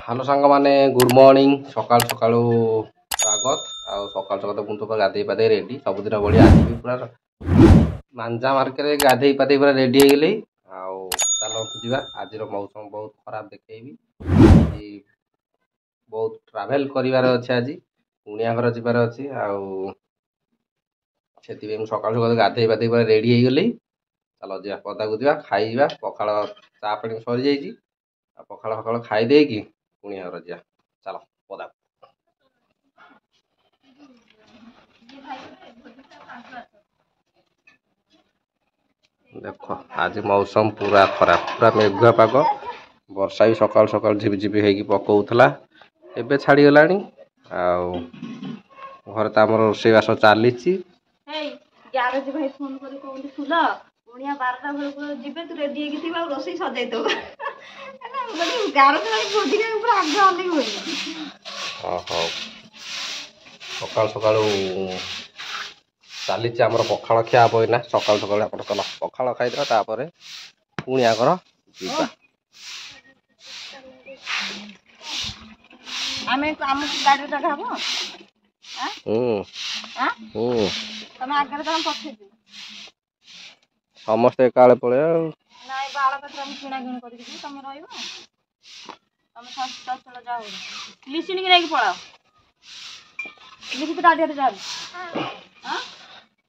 Hello ସାଙ୍ଗମାନେ, good morning. ସକାଳୁ ସକାଳୁ ସ୍ୱାଗତ। ଆଉ ସକାଳୁ ସକାଳୁ ମୁଁ ତ ଗାଧେଇ ପାଧେଇ ରେଡ଼ି ସବୁଦିନ ଭଳିଆ ଆଜି ବି ପୁରା ମାଞ୍ଜା ମାର୍କେଟରେ ଗାଧେଇ ପାଧେଇ ପୁରା ରେଡ଼ି ହେଇଗଲି। ଆଉ ଚାଲନ୍ତୁ ଯିବା। ଆଜିର ମୌସମ ବହୁତ ଖରାପ ଦେଖେଇବି। ଆଜି ବହୁତ ଟ୍ରାଭେଲ କରିବାର ଅଛି, ଆଜି କୁଣିଆ ଘର ଯିବାର ଅଛି। ଆଉ ସେଥିପାଇଁ ମୁଁ ସକାଳୁ ସକାଳୁ ଗାଧେଇ ପାଧେଇ ପୁରା ରେଡ଼ି ହେଇଗଲି। ଚାଲ ଯିବା ପଦାକୁ ଯିବା, ଖାଇବା। ପଖାଳ ଚା ପାଣି ସରିଯାଇଛି। ଆଉ ପଖାଳ ଫଖାଳ ଖାଇ ଦେଇକି କୁଣିଆ ଘର ଯିବା। ଚାଲ ପଦାକୁ। ଦେଖ ଆଜି ମୌସମ ପୁରା ଖରାପ, ପୁରା ମେଘୁଆ ପାଗ। ବର୍ଷା ବି ସକାଳୁ ସକାଳୁ ଝିପି ଝିପି ହେଇକି ପକଉଥିଲା, ଏବେ ଛାଡ଼ିଗଲାଣି। ଆଉ ଘରେ ତ ଆମର ରୋଷେଇବାସ ଚାଲିଛି। ଗ୍ୟାରେଜ ଭାଇ ଫୋନ କରି କହୁଛନ୍ତି ଫୁଲ ପୁଣିଆ 12ଟା ବେଳକୁ ଯିବେ, ତୁ ରେଡି ହେଇକି ଥିବୁ, ଆଉ ରୋଷେଇ ସଜେଇଦବୁ। ଗ୍ୟାରେଜ ଭାଇ ଭୋଜି ପୁରା ଆଗ ଅନେଇ ହୁଏ। ହଉ ସକାଳୁ ସକାଳୁ ଚାଲିଛି ଆମର ପଖାଳ ଖିଆ ହବ ଏଇନା। ସକାଳୁ ସକାଳୁ ଆପଣ ଚାଲ ପଖାଳ ଖାଇଦେବା, ତାପରେ କୁଣିଆ ଘର ଯିବା। ଆମକୁ ଗାଡ଼ିରେ ଜାଗା ହବ? ତମେ ଆଗରେ ତମେ ପଠେଇଦିଅ। ସମସ୍ତେ ଏକା ବେଳେ ପଳେଇବା ଆଉ। ନାଇଁ ବାଳ ପାଖରେ ଆମେ କିଣା କିଣି କରିକି ଯିବୁ, ତମେ ରହିବ। ତମେ ଶାଶୁ ଯାଅ, ଲିସିନିକି ନେଇକି ପଳାଅ।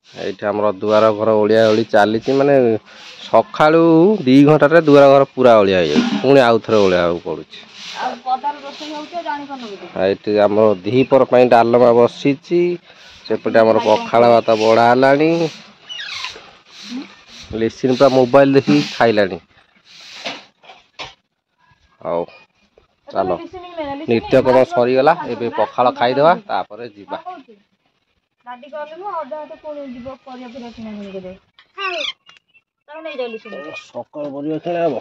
ଏଇଠି ଆମର ଦୁଆର ଘର ଓଳିଆ ଓଳି ଚାଲିଛି। ମାନେ ସକାଳୁ 2 ଘଣ୍ଟାରେ ଦୁଆର ଘର ପୁରା ଓଳିଆ ହେଇଯାଉଛି, ପୁଣି ଆଉଥରେ ଓଳିଆବାକୁ ପଡୁଛି। ଆଉ ପଦାରେ ରୋଷେଇ ହଉଛି, ଜାଣିପାରୁନ ବୋଧେ। ଏଇଠି ଆମର ଦିପହର ପାଇଁ ଡାଲମା ବସିଛି। ସେପଟେ ଆମର ପଖାଳ ଭାତ ବଢା ହେଲାଣି। ଲିସିନ ପୁରା ମୋବାଇଲ ଦେଖିକି ଖାଇଲାଣି। ହଉ ଚାଲ, ନିତ୍ୟକର୍ମ ସରିଗଲା। ଏବେ ପଖାଳ ଖାଇଦେବା, ତାପରେ ଯିବା। ଗାଡି ଗଲେ ଅଧା ହାତେ ପୁଣି ଯିବ ପରିବା ଫରିବା କିଣା କିଣି କରିବାକୁ। ତାକୁ ନେଇଯାଅ ଲିସିନି। ସକାଳ ପରିବା କିଣା ହବ।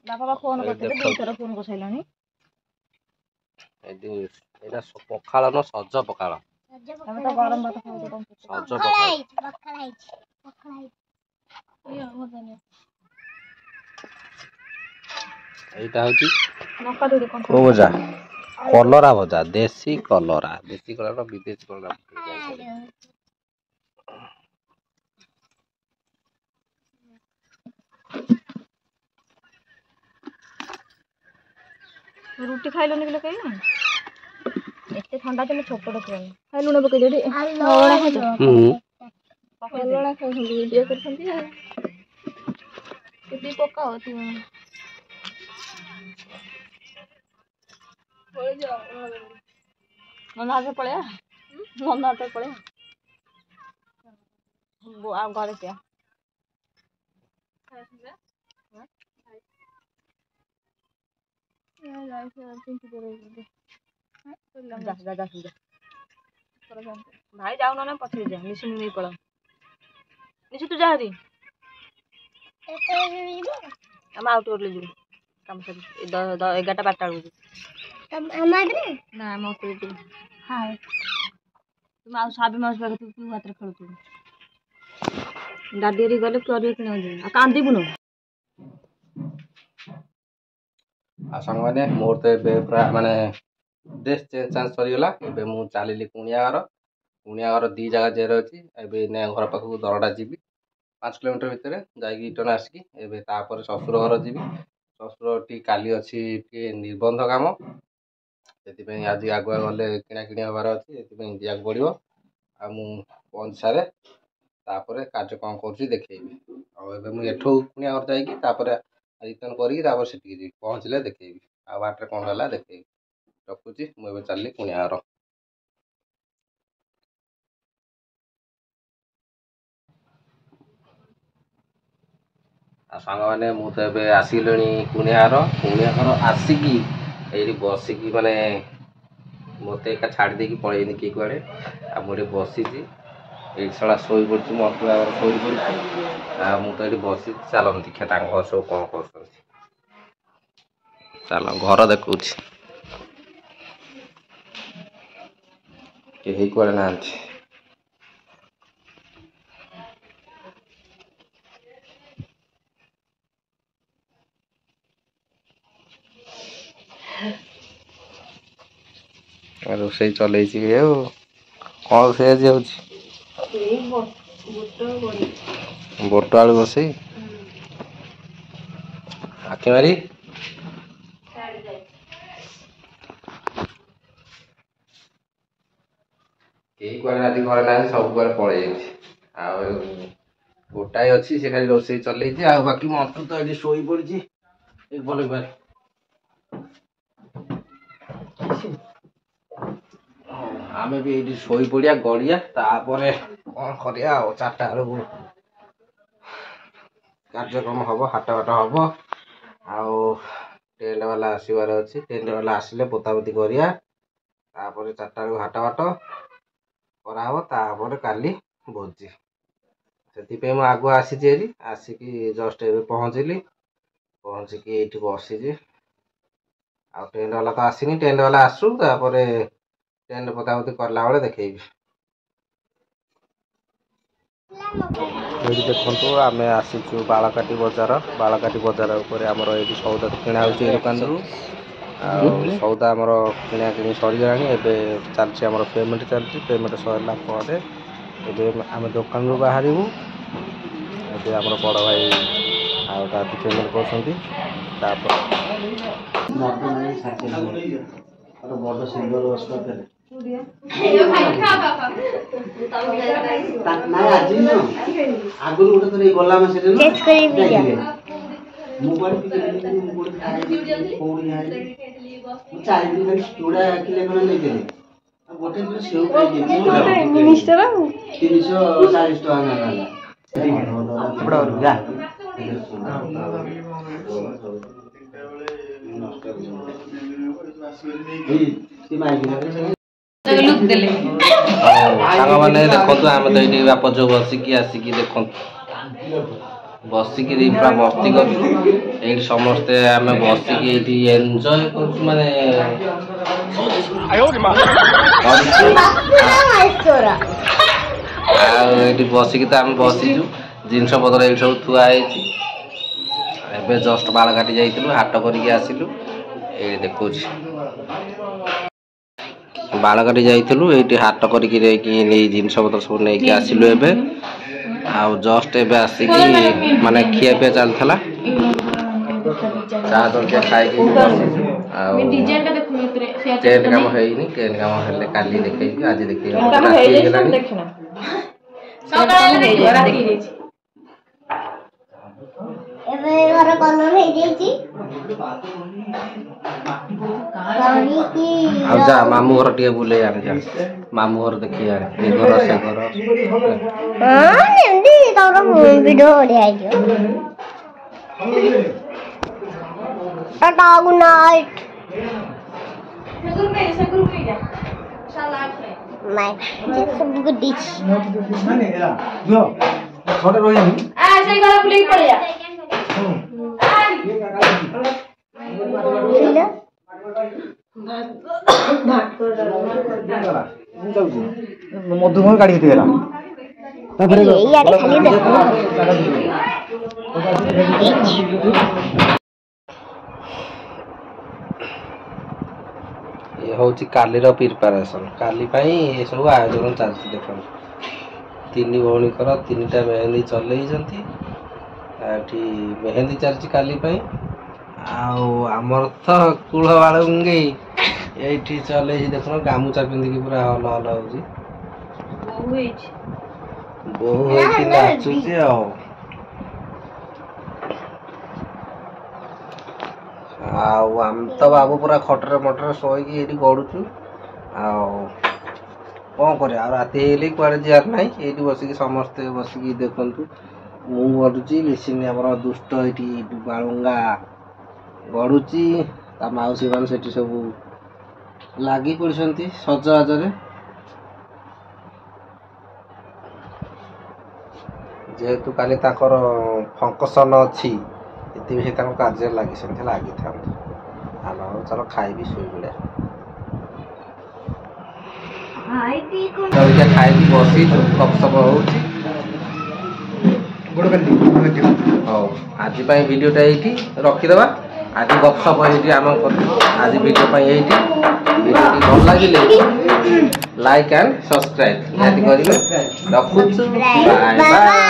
ବାପା ବା ଫୋନ କରିଥିଲେ, 2 ଥର ଫୋନ କରିସାରିଲାଣି। ଏଇଟା ପଖାଳ ନୁହଁ, ସଜ ପଖାଳ। ତମେ ତ ଗରମ ଭାତ ଖାଉଛ। ସଜ ପଖାଳ। ଏଇଟା ହଉଛି କୋଉ ଭଜା? କଲରା ଭଜା, ଦେଶୀ କଲରା। ଦେଶୀ କଲରା, ବିଦେଶୀ କଲରା। ରୁଟି ଖାଇଲନି କିଲୋ କେହି? ଏତେ ଥଣ୍ଡା ତମେ ଛୋଟଟା ଖାଇଲନି। ଖାଇ ଲୁଣ ପକେଇ ଦିଅ ଟିକେ। କଲରା ଖାଉଛନ୍ତି, ଭିଡିଓ କରୁଛନ୍ତି ଆଉ। ଟିକେ ପକାଅ। ନନା ହାତରେ ପଳେଇବା। ନନା ହାତରେ ପଳେଇବା। ଆଉ ଘରେ ଯିବା। ଭାଇ ଯାଉନ ନା, ପଛରେ ଯା। ମିଶିନି ନେଇ ପଳାଅ। ନିଶୁ ତୁ ଯା ହେରି। ଆମେ ଆଉ ଟିକେ ଗଲେ ଯିବୁ। କାମ ସରି 11ଟା 12ଟା ବେଳକୁ ଯିବୁ। ନା ଆମ ଅଟୋରେ ଯିବୁ। ତୁମେ ଆଉ ସାବି ମାଉସୀ ପାଖରେ ତୁ ହାତରେ ଖେଳୁଥିବୁ। ଦାଦି ହେରି ଗଲେ ପରିବା କିଣିବାକୁ ଯିବୁ। ଆଉ କାନ୍ଦିବୁନୁ। ଆଉ ସାଙ୍ଗମାନେ, ମୋର ତ ଏବେ ପୁରା ମାନେ ଡ୍ରେସ୍ ଚେଞ୍ଜ ସରିଗଲା। ଏବେ ମୁଁ ଚାଲିଲି କୁଣିଆ ଘର। କୁଣିଆ ଘର 2 ଜାଗା ଯିବାର ଅଛି। ଏବେ ଘର ପାଖକୁ ଦରଡ଼ା ଯିବି, 5 କିଲୋମିଟର ଭିତରେ ଯାଇକି ରିଟର୍ନ ଆସିକି ଏବେ ତାପରେ ଶ୍ୱଶୁର ଘର ଯିବି। ଶ୍ୱଶୁର ଟିକେ କାଲି ଅଛି ଟିକେ ନିର୍ବନ୍ଧ କାମ, ସେଥିପାଇଁ ଆଜି ଆଗୁଆ ଗଲେ କିଣାକିଣି ହେବାର ଅଛି। ସେଥିପାଇଁ ଯିବାକୁ ପଡ଼ିବ। ଆଉ ମୁଁ ଅନୁସାରେ ତାପରେ କାର୍ଯ୍ୟ କ'ଣ କରୁଛି ଦେଖେଇବି। ଆଉ ଏବେ ମୁଁ ଏଠୁ କୁଣିଆ ଘର ଯାଇକି ତାପରେ ରିଟର୍ନ କରିକି ତାପରେ ସେଠିକି ଯିବି। ପହଞ୍ଚିଲେ ଦେଖେଇବି, ଆଉ ବାଟରେ କ'ଣ ହେଲା ଦେଖେଇବି। ରଖୁଛି, ମୁଁ ଏବେ ଚାଲିଲି କୁଣିଆ ଘର। ଆଉ ସାଙ୍ଗମାନେ, ମୁଁ ତ ଏବେ ଆସିଲିଣି କୁଣିଆ ଘର। କୁଣିଆ ଘର ଆସିକି ଏଇଠି ବସିକି ମାନେ ମୋତେ ଏକା ଛାଡ଼ି ଦେଇକି ପଳେଇନି କିଏ କୁଆଡ଼େ। ଆଉ ମୁଁ ଏଠି ବସିଛି। ଏଇଠି ଶଳା ଶୋଇପଡ଼ିଛି, ମୋ ଅନ୍ତୁଳା ଘର ଶୋଇପଡ଼ିଛି। ଆଉ ମୁଁ ତ ଏଇଠି ବସିଛି। ଚାଲ ଦେଖିଆ ତାଙ୍କ ଘର ସବୁ କ'ଣ କରୁଛନ୍ତି। ଚାଲ ଘର ଦେଖଉଛି। କେହି କୁଆଡ଼େ ନାହାନ୍ତି। ରୋଷେଇ ଚଲେଇଛି ଆଉ କ'ଣ ରୋଷେଇ ଆଜି ହେଉଛି? ବୋଟ ଆଳୁ ରୋଷେଇ। ଆଖି ମାରି କେହି କୁଆଡ଼େ ଆଜି ଘରେ ନାହାନ୍ତି, ସବୁ କୁଆଡ଼େ ପଳେଇ ଯାଇଛି। ଆଉ ଗୋଟାଏ ଅଛି, ସେ ଖାଲି ରୋଷେଇ ଚଲେଇଛି। ଆଉ ବାକି ମଣ୍ଟୁ ତ ଏଠି ଶୋଇ ପଡ଼ିଛି। ଆମେ ବି ଏଇଠି ଶୋଇ ପଡ଼ିଆ ଗଡ଼ିଆ, ତାପରେ କ'ଣ କରିବା ଆଉ 4ଟା ବେଳକୁ କାର୍ଯ୍ୟକ୍ରମ ହବ, ହାଟ ହବ। ଆଉ ଟେଣ୍ଟ ବାଲା ଆସିବାର ଅଛି, ଟେଣ୍ଟ ବାଲା ଆସିଲେ ପୋତାପୋତି କରିବା, ତାପରେ 4ଟା ବେଳକୁ ହାଟ କରାହବ, ତାପରେ କାଲି ଭୋଜି। ସେଥିପାଇଁ ମୁଁ ଆଗୁଆ ଆସିଛି ଏଠି, ଆସିକି ଜଷ୍ଟ ଏବେ ପହଞ୍ଚିକି ଏଇଠି ବସିଛି। ଆଉ ଟେଣ୍ଟ ବାଲା ତ ଆସିନି, ଟେଣ୍ଟ ବାଲା ଆସୁ, ତାପରେ ଟେଣ୍ଟ ପୋତାପୋତି କଲା ବେଳେ ଦେଖେଇବି। ଏଇଠି ଦେଖନ୍ତୁ ଆମେ ଆସିଛୁ ବାଳକାଟି ବଜାର। ବାଳକାଟି ବଜାର ଉପରେ ଆମର ଏଇଠି ସଉଦା କିଣା ହେଉଛି ଏ ଦୋକାନରୁ। ଆଉ ସଉଦା ଆମର କିଣାକିଣି ସରିଗଲାଣି। ଏବେ ଚାଲିଛି ଆମର ପେମେଣ୍ଟ ଚାଲିଛି। ପେମେଣ୍ଟ ସରିଲା ପରେ ଏବେ ଆମେ ଦୋକାନରୁ ବାହାରିବୁ। ଏବେ ଆମର ବଡ଼ ଭାଇ ଆଉ ଦାଦି ପେମେଣ୍ଟ କରୁଛନ୍ତି। ତାପରେ ବଡ଼ ସିଙ୍ଗର ଆଜି ନୁହଁ, ଆଗରୁ ଗୋଟେ ଥର ଗଲା ମାସରେ ମୁଁ ଚାରି ଦିନ ଖାଲି ଚୁଡ଼ା କିଲେ ଖଣ୍ଡେ ନେଇଥିଲି। ଗୋଟେ ଦିନ ସେଉ ଖାଇଛି 340 ଟଙ୍କା ନେଲା। ସାଙ୍ଗମାନେ ଦେଖନ୍ତୁ, ଆମେ ତ ଏଇଠି ବାପ ଯୋଉ ବସିକି ଆସିକି ଦେଖନ୍ତୁ, ବସିକିରି ପୁରା ମସ୍ତି କରୁଛୁ। ଏଇଠି ସମସ୍ତେ ଆମେ ବସିକି ଏଇଠି ଏନ୍ଜୟ କରୁଛୁ, ମାନେ ଆଉ ଏଇଠି ବସିକି ତ ଆମେ ବସିଛୁ, ଜିନିଷ ପତ୍ର ଏଇଠି ସବୁ ଥୁଆ ହେଇଛି। ଏବେ ଜଷ୍ଟ ବାଳକାଟି ଯାଇଥିଲୁ, ହାଟ କରିକି ଆସିଲୁ। ଏଇଠି ଦେଖଉଛି, ବାଳକାଟି ଯାଇଥିଲୁ, ଏଇଠି ହାଟ କରିକି ଯାଇକି ନେଇ ଜିନିଷ ପତ୍ର ସବୁ ନେଇକି ଆସିଲୁ ଏବେ। ଆଉ ଜଷ୍ଟ ଏବେ ଆସିକି ମାନେ ଖିଆ ପିଆ ଚାଲିଥିଲା, ଚା ଜଳଖିଆ ଖାଇକି ବସିଛୁ। ଆଉ ଟେଣ୍ଟ କାମ ହେଇନି, ଟେଣ୍ଟ କାମ ହେଲେ କାଲି ଦେଖେଇବି, ଆଜି ଦେଖେଇବି। ରାତି ହେଇଗଲାଣି। ଏବେ ଘର କଲର ହେଇଯାଇଛି। ଆଉ ଯା ମାମୁଁ ଘର ଟିକେ ବୁଲେଇ ଆଣି ଯା, ମାମୁଁ ଘର ଦେଖି ଆଣି, ଏ ଘର ସେ ଘର। ଏମିତି ତମର ଭିଡିଓ ବଢିଆ ହେଇଯିବ। Good night. ମଧୁମୟ ଗାଡି ହେଇଥିଲା। ଇଏ ହେଉଛି କାଲିର ପ୍ରିପାରେସନ୍, କାଲି ପାଇଁ ଏସବୁ ଆୟୋଜନ ଚାଲିଛି। ଦେଖନ୍ତୁ, 3 ଭଉଣୀଙ୍କର 3ଟା ମେହେନ୍ଦି ଚଲେଇଛନ୍ତି। ଏଠି ମେହେନ୍ଦି ଚାଲିଛି କାଲି ପାଇଁ। ଆଉ ଆମର ତ କୁଳ ବାଳୁଙ୍ଗି ଏଇଠି ଚଲେଇଛି, ଦେଖୁନ ଗାମୁଛା ପିନ୍ଧିକି ପୁରା ହଲ ହେଉଛି। ବୋହୂ ହେଇକି ନାଚୁଛି ଆଉ। ଆମେ ତ ବାବୁ ପୁରା ଖଟରେ ମଟରେ ଶୋଇକି ଏଇଠି ଗଡୁଛୁ। ଆଉ କ'ଣ କରିବା, ଆଉ ରାତି ହେଇଗଲେ କୁଆଡ଼େ ଯିବାର ନାହିଁ। ଏଇଠି ବସିକି ସମସ୍ତେ ବସିକି ଦେଖନ୍ତୁ, ମୁଁ ଗଡୁଛି, ଲିସିନି ଆମର ଦୁଷ୍ଟ ଏଇଠି ବାଳୁଙ୍ଗା ଗଡୁଛି, ତା ମାଉସୀ ମାନେ ସେଠି ସବୁ ଲାଗି ପଡ଼ିଛନ୍ତି ସଜବାଜରେ। ଯେହେତୁ କାଲି ତାଙ୍କର ଫଙ୍କସନ୍ ଅଛି, ସେଥିପାଇଁ ସେ ତାଙ୍କ କାର୍ଯ୍ୟରେ ଲାଗିଛନ୍ତି, ଲାଗିଥାନ୍ତୁ। ଆମେ ଚାଲ ଖାଇବି ଶୋଇପଡ଼ିଆ। ଖାଇକି ବସିଛୁ, ଗପସପ ହଉଛି। ହଉ, ଆଜି ପାଇଁ ଭିଡ଼ିଓଟା ଏଇଠି ରଖିଦେବା। आज गपसप ये आम आज वीडियो वीडियो भल लगे लाइक एंड सब्सक्राइब निहाती करेंगे। रखुଛୁ बाय बाय।